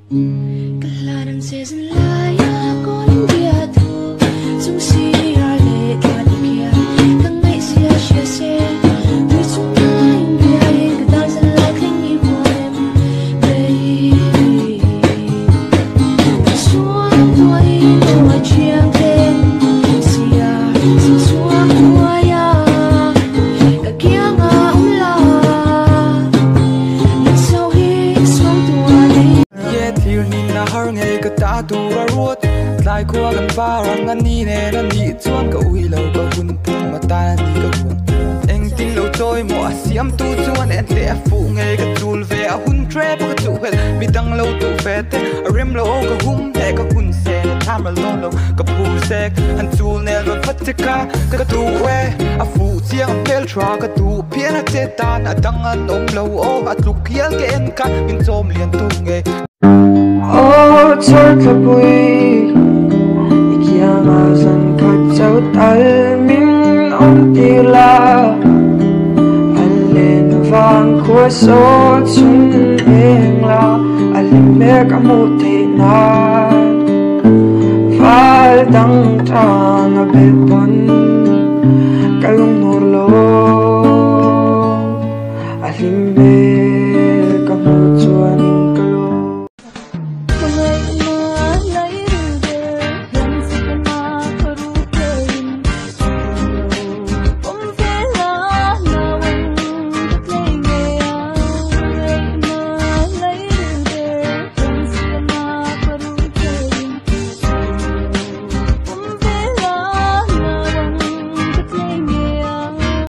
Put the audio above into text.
Kalaran season laya kon dia tu sung si ale kan kia kang ngai sia sia se tu sung nai dia yang kita selai klingi poem baby suang tuai tuai chiang ten sia suang tuaya ka kia nga umla nang sau hi suang tuai Thiêu nhìn na har ngày ka ta tu ra ruột lại qua gần ba răng anh ni nè anh ni chuan ka ui lâu ka hun pum mà ta ni ka hun anh tin lâu trôi mùa xiêm tu chuan anh te phụ ngày ka chul về hun trap ka chu hel mi tang lâu tu fe te rem lâu ka hum te ka hun se tham ra lâu ka pu sek anh chul nè rồi phát ka tu we a phụ chiang pel tra ka tu pian a che ta na tang an om lâu o a tu kiel ke en ka min chom lian tu nge Ô chợt là bụi kia mà dần khát cháu tay mình ôm tì la anh lên vang của số chung em là anh lên mẹ cả một thế nào phải đăng tràn ở bên bồn cái lông nổ lô anh lên mẹ